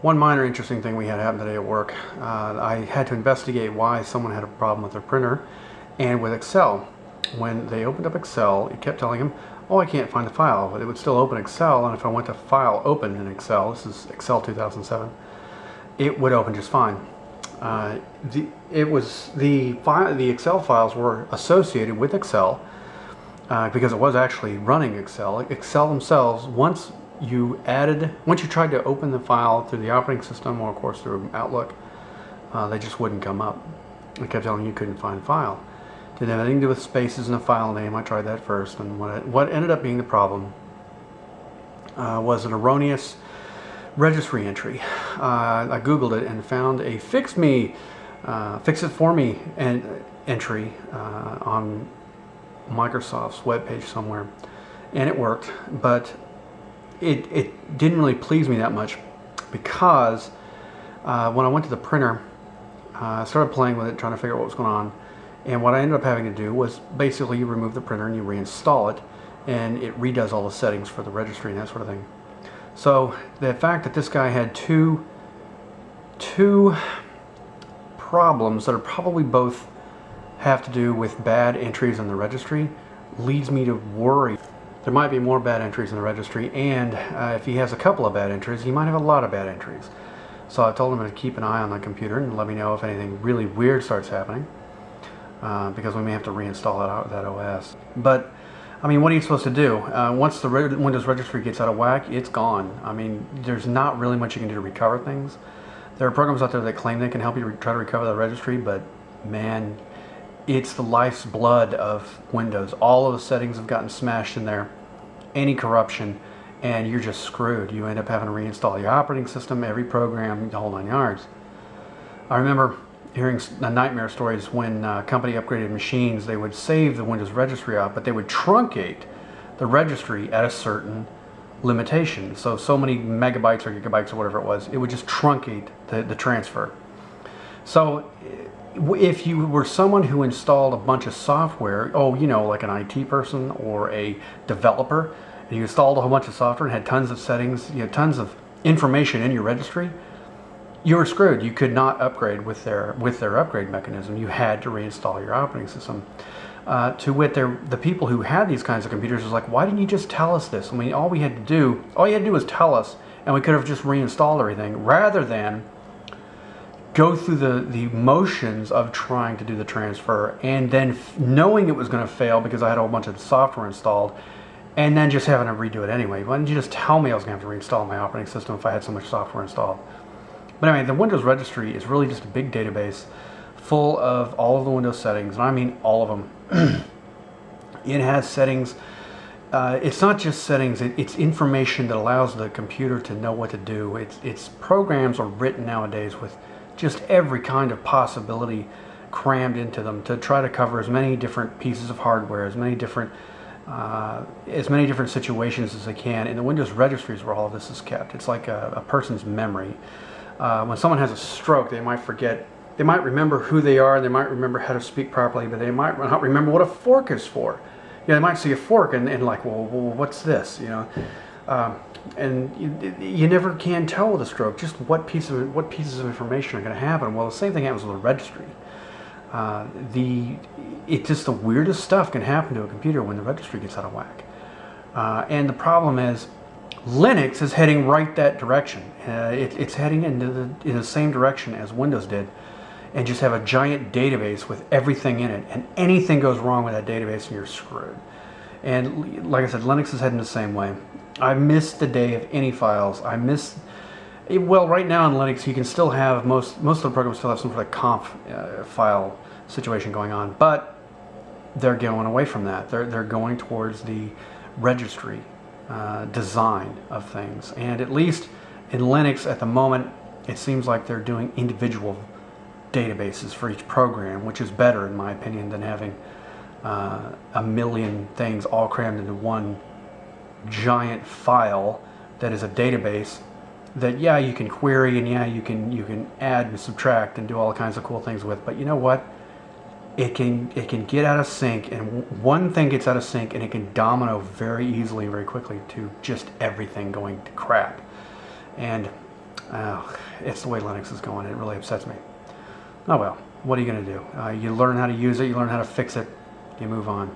One minor interesting thing we had happen today at work, I had to investigate why someone had a problem with their printer and with Excel. When they opened up Excel, it kept telling them, oh, I can't find the file, but it would still open Excel, and if I went to File, Open in Excel, this is Excel 2007, it would open just fine. The Excel files were associated with Excel because it was actually running Excel. Excel themselves, once you tried to open the file through the operating system or of course through Outlook, they just wouldn't come up. It kept telling you couldn't find the file. Didn't have anything to do with spaces in the file name. I tried that first, and what ended up being the problem was an erroneous registry entry. I googled it and found a fix it for me entry on Microsoft's webpage somewhere, and it worked, but it didn't really please me that much because when I went to the printer, I started playing with it, trying to figure out what was going on, and what I ended up having to do was basically you remove the printer and you reinstall it, and it redoes all the settings for the registry and that sort of thing. So the fact that this guy had two problems that are probably both have to do with bad entries in the registry leads me to worry there might be more bad entries in the registry, and if he has a couple of bad entries, he might have a lot of bad entries. So I told him to keep an eye on the computer and let me know if anything really weird starts happening, because we may have to reinstall that OS. But I mean, what are you supposed to do? Once the Windows registry gets out of whack, it's gone. I mean, there's not really much you can do to recover things. There are programs out there that claim they can help you try to recover the registry, but man, it's the life's blood of Windows. All of the settings have gotten smashed in there, any corruption, and you're just screwed. You end up having to reinstall your operating system, every program, the whole 9 yards. I remember hearing nightmare stories when a company upgraded machines. They would save the Windows registry out, but they would truncate the registry at a certain limitation. So many megabytes or gigabytes or whatever it was, it would just truncate the transfer. So if you were someone who installed a bunch of software, like an IT person or a developer, and you installed a whole bunch of software and had tons of settings, tons of information in your registry, you were screwed. You could not upgrade with their upgrade mechanism. You had to reinstall your operating system. To wit, the people who had these kinds of computers was like, why didn't you just tell us this? I mean, all you had to do was tell us, and we could have just reinstalled everything, rather than go through the motions of trying to do the transfer and then knowing it was going to fail because I had a whole bunch of software installed, and then just having to redo it anyway. Why didn't you just tell me I was going to have to reinstall my operating system if I had so much software installed? But anyway, the Windows registry is really just a big database full of all of the Windows settings, and I mean all of them. It has settings. It's not just settings, it's information that allows the computer to know what to do. Its programs are written nowadays with just every kind of possibility crammed into them to try to cover as many different pieces of hardware, as many different situations as they can. And the Windows registry is where all of this is kept. It's like a person's memory. When someone has a stroke, they might forget. They might remember who they are, they might remember how to speak properly, but they might not remember what a fork is for. They might see a fork and like, well, what's this? And you never can tell with a stroke just what pieces of information are going to happen. Well, the same thing happens with a registry. It's just the weirdest stuff can happen to a computer when the registry gets out of whack. And the problem is, Linux is heading right that direction. It's heading in the same direction as Windows did, and just have a giant database with everything in it, and anything goes wrong with that database and you're screwed. And like I said, Linux is heading the same way. I miss the day of any files. Well, right now in Linux you can still have, most of the programs still have some sort of conf file situation going on, but they're going away from that. They're going towards the registry design of things. And at least in Linux at the moment, it seems like they're doing individual databases for each program, which is better in my opinion than having a million things all crammed into one giant file that is a database that you can query, and you can add and subtract and do all kinds of cool things with, but you know what? It can get out of sync, and one thing gets out of sync and it can domino very easily and very quickly to just everything going to crap. And It's the way Linux is going. It really upsets me. Oh well, what are you going to do? You learn how to use it, you learn how to fix it, you move on.